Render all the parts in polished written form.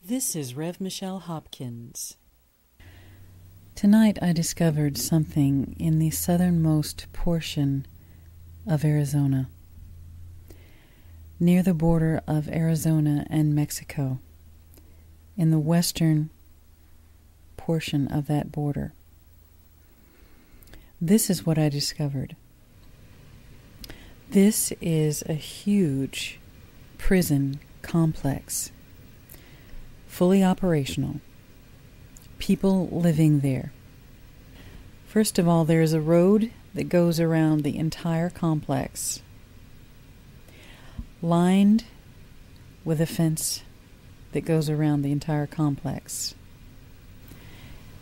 This is Rev. Michelle Hopkins. Tonight I discovered something in the southernmost portion of Arizona, near the border of Arizona and Mexico, in the western portion of that border. This is what I discovered. This is a huge prison complex, fully operational, people living there. First of all, there is a road that goes around the entire complex, lined with a fence that goes around the entire complex.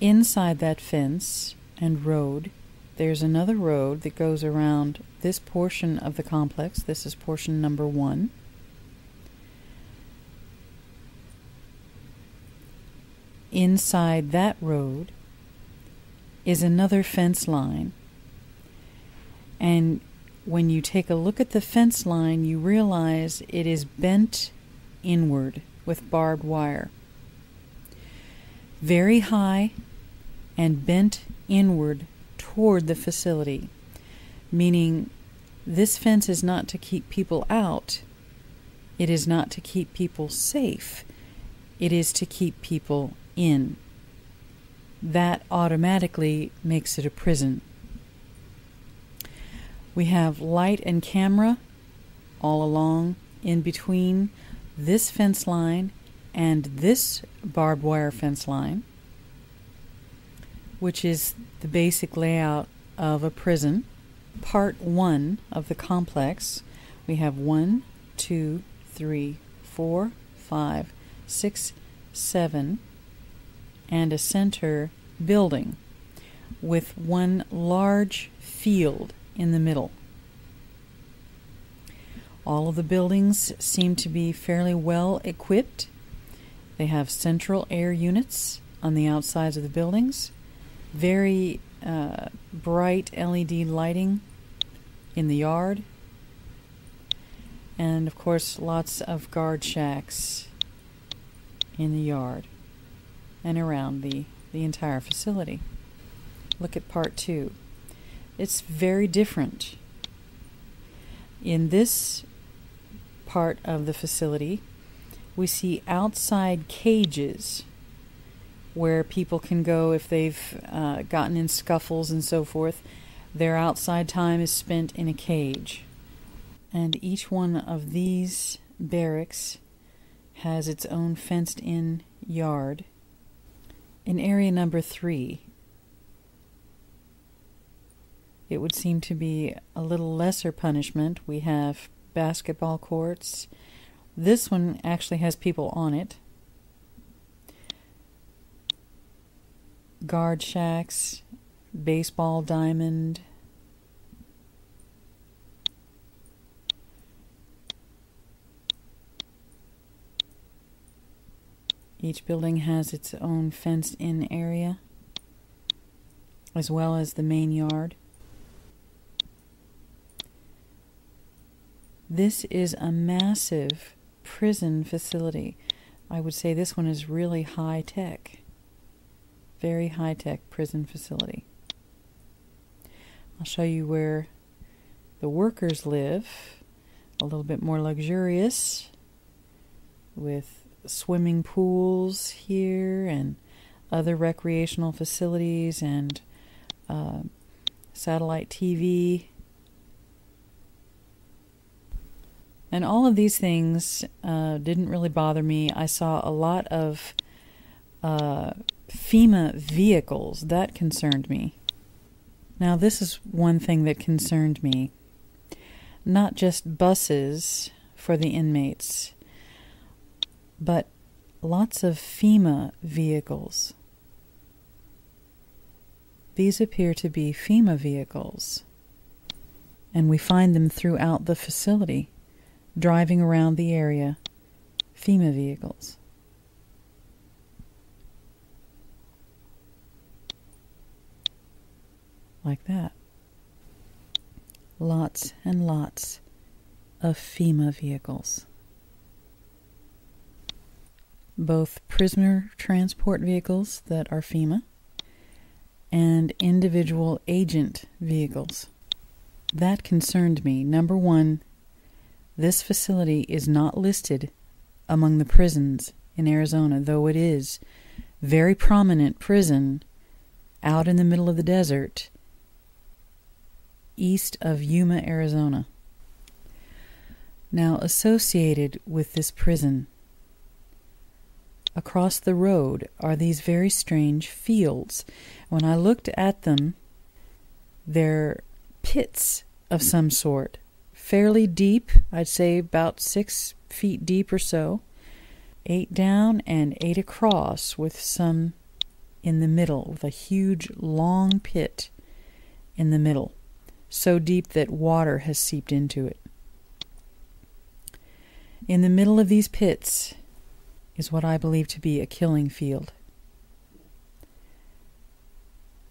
Inside that fence and road, there's another road that goes around this portion of the complex. This is portion number 1. Inside that road is another fence line. And when you take a look at the fence line, you realize it is bent inward with barbed wire. Very high and bent inward toward the facility, meaning this fence is not to keep people out. It is not to keep people safe. It is to keep people in. That automatically makes it a prison. We have light and camera all along in between this fence line and this barbed wire fence line, which is the basic layout of a prison. Part 1 of the complex, we have 1, 2, 3, 4, 5, 6, 7, and a center building with one large field in the middle. All of the buildings seem to be fairly well equipped. They have central air units on the outsides of the buildings, very bright LED lighting in the yard, and of course lots of guard shacks in the yard and around the entire facility. Look at part 2. It's very different. In this part of the facility, we see outside cages where people can go if they've gotten in scuffles and so forth. Their outside time is spent in a cage. And each one of these barracks has its own fenced-in yard. In area number 3, it would seem to be a little lesser punishment. We have basketball courts. This one actually has people on it. Guard shacks, baseball diamond. Each building has its own fenced-in area, as well as the main yard. This is a massive prison facility. I would say this one is really high-tech. Very high-tech prison facility. I'll show you where the workers live. A little bit more luxurious, with swimming pools here and other recreational facilities and satellite TV. And all of these things didn't really bother me. I saw a lot of Fema vehicles. That concerned me. Now, this is one thing that concerned me. Not just buses for the inmates, but lots of Fema vehicles. These appear to be Fema vehicles, and we find them throughout the facility, driving around the area, Fema vehicles. Like that. Lots and lots of Fema vehicles. both prisoner transport vehicles that are FEMA and individual agent vehicles. That concerned me. Number one, this facility is not listed among the prisons in Arizona, though it is very prominent prison out in the middle of the desert east of Yuma, Arizona. Now, associated with this prison, across the road are these very strange fields. When I looked at them, they're pits of some sort, fairly deep, I'd say about 6 feet deep or so, 8 down and 8 across, with some in the middle, with a huge long pit in the middle, so deep that water has seeped into it. In the middle of these pits is what I believe to be a killing field.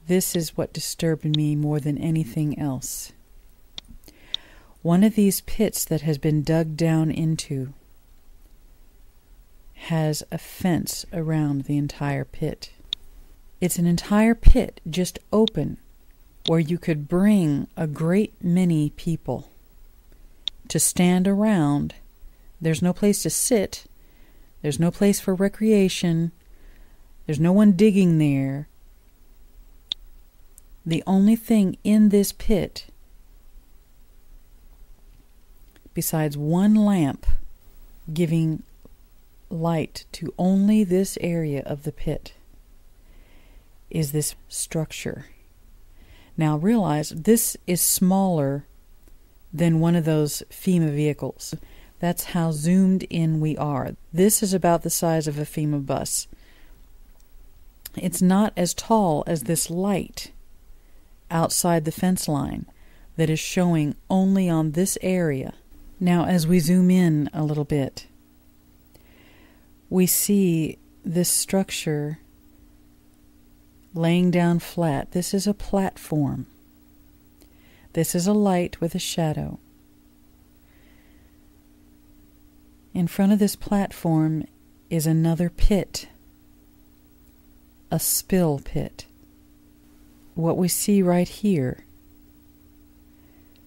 This is what disturbed me more than anything else. One of these pits that has been dug down into has a fence around the entire pit. It's an entire pit, just open, where you could bring a great many people to stand around. There's no place to sit. There's no place for recreation. There's no one digging there. The only thing in this pit, besides one lamp giving light to only this area of the pit, is this structure. Now realize this is smaller than one of those FEMA vehicles. That's how zoomed in we are. This is about the size of a FEMA bus. It's not as tall as this light outside the fence line that is showing only on this area. Now, as we zoom in a little bit, we see this structure laying down flat. This is a platform. This is a light with a shadow. In front of this platform is another pit, a spill pit. What we see right here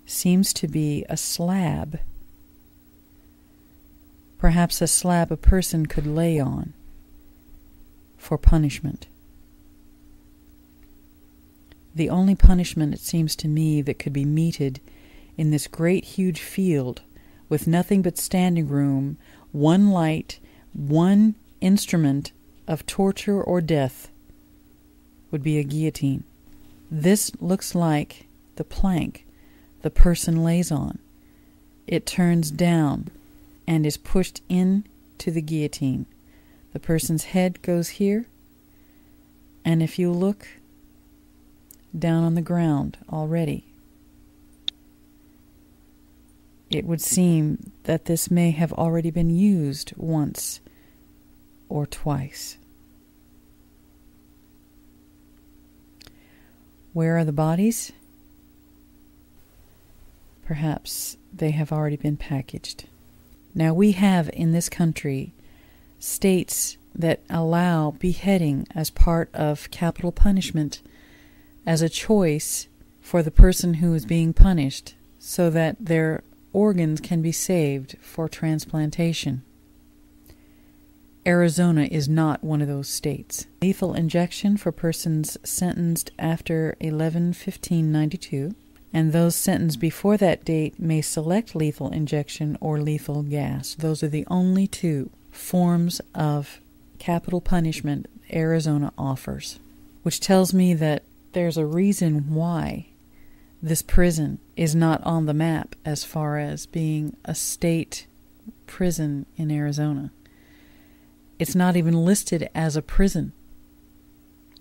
seems to be a slab, perhaps a slab a person could lay on for punishment. The only punishment, it seems to me, that could be meted in this great huge field with nothing but standing room, one light, one instrument of torture or death, would be a guillotine. This looks like the plank the person lays on. It turns down and is pushed into the guillotine. The person's head goes here, and if you look down on the ground already, it would seem that this may have already been used once or twice. Where are the bodies? Perhaps they have already been packaged. Now, we have in this country states that allow beheading as part of capital punishment as a choice for the person who is being punished so that their organs can be saved for transplantation. Arizona is not one of those states. Lethal injection for persons sentenced after 11/15/92, and those sentenced before that date may select lethal injection or lethal gas. Those are the only two forms of capital punishment Arizona offers, which tells me that there's a reason why this prison is not on the map as far as being a state prison in Arizona. It's not even listed as a prison.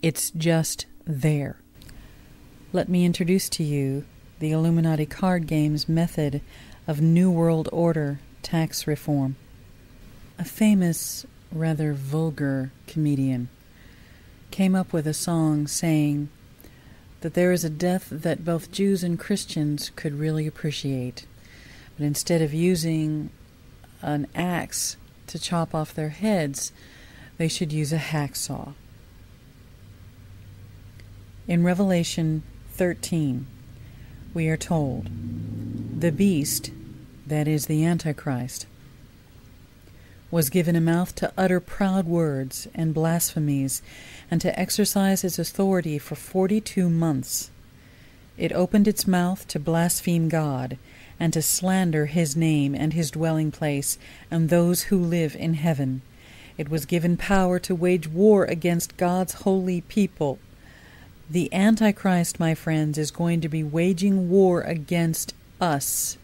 It's just there. Let me introduce to you the Illuminati card game's method of New World Order tax reform. A famous, rather vulgar comedian came up with a song saying that there is a death that both Jews and Christians could really appreciate. But instead of using an axe to chop off their heads, they should use a hacksaw. In Revelation 13, we are told, the beast, that is the Antichrist, was given a mouth to utter proud words and blasphemies, and to exercise its authority for 42 months. It opened its mouth to blaspheme God, and to slander his name and his dwelling place, and those who live in heaven. It was given power to wage war against God's holy people. The Antichrist, my friends, is going to be waging war against us,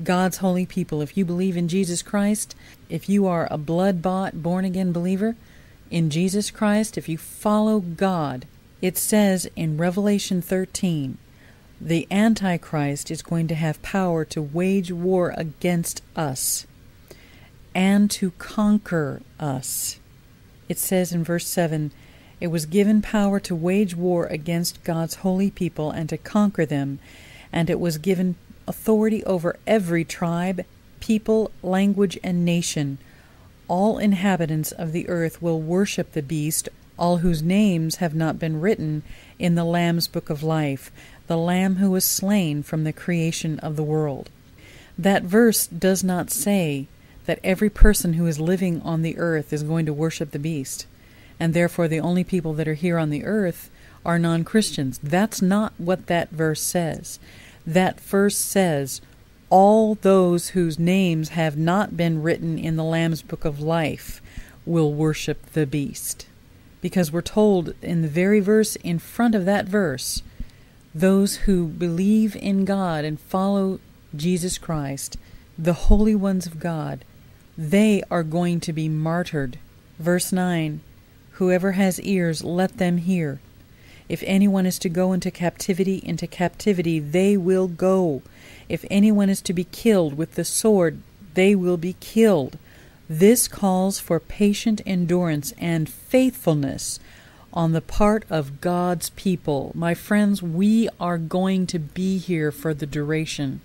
God's holy people. If you believe in Jesus Christ, if you are a blood-bought, born-again believer in Jesus Christ, if you follow God, it says in Revelation 13, the Antichrist is going to have power to wage war against us and to conquer us. It says in verse 7, it was given power to wage war against God's holy people and to conquer them, and it was given authority over every tribe, people, language, and nation. All inhabitants of the earth will worship the beast, all whose names have not been written in the Lamb's book of life, the Lamb who was slain from the creation of the world. That verse does not say that every person who is living on the earth is going to worship the beast, and therefore the only people that are here on the earth are non-Christians. That's not what that verse says. That verse says, all those whose names have not been written in the Lamb's book of life will worship the beast. Because we're told in the very verse in front of that verse, those who believe in God and follow Jesus Christ, the holy ones of God, they are going to be martyred. Verse 9, whoever has ears, let them hear. If anyone is to go into captivity they will go. If anyone is to be killed with the sword, they will be killed. This calls for patient endurance and faithfulness on the part of God's people. My friends, we are going to be here for the duration.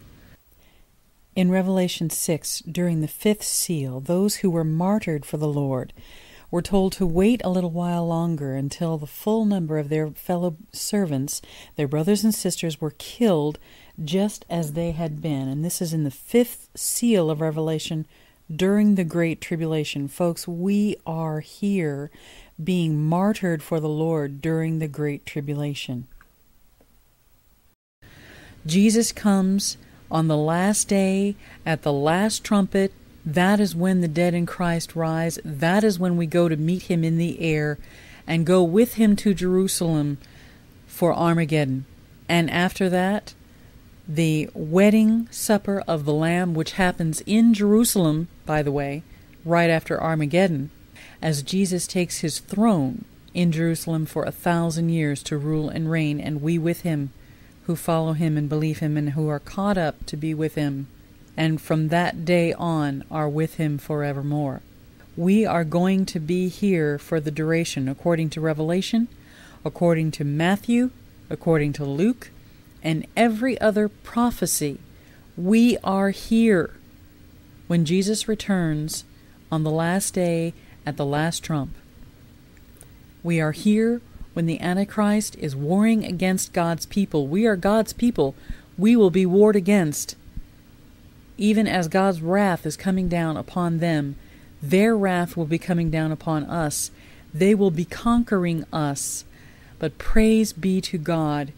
In Revelation 6, during the 5th seal, those who were martyred for the Lord were told to wait a little while longer until the full number of their fellow servants, their brothers and sisters, were killed just as they had been. And this is in the 5th seal of Revelation during the Great Tribulation. Folks, we are here being martyred for the Lord during the Great Tribulation. Jesus comes on the last day, at the last trumpet. That is when the dead in Christ rise. That is when we go to meet him in the air and go with him to Jerusalem for Armageddon. And after that, the wedding supper of the Lamb, which happens in Jerusalem, by the way, right after Armageddon, as Jesus takes his throne in Jerusalem for 1,000 years to rule and reign, and we with him who follow him and believe him and who are caught up to be with him, and from that day on are with him forevermore. We are going to be here for the duration, according to Revelation, according to Matthew, according to Luke, and every other prophecy. We are here when Jesus returns on the last day at the last trump. We are here when the Antichrist is warring against God's people. We are God's people. We will be warred against. Even as God's wrath is coming down upon them, their wrath will be coming down upon us. They will be conquering us. But praise be to God,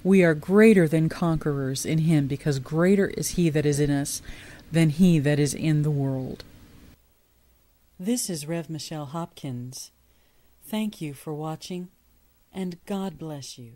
we are greater than conquerors in him, because greater is he that is in us than he that is in the world. This is Rev. Michelle Hopkins. Thank you for watching, and God bless you.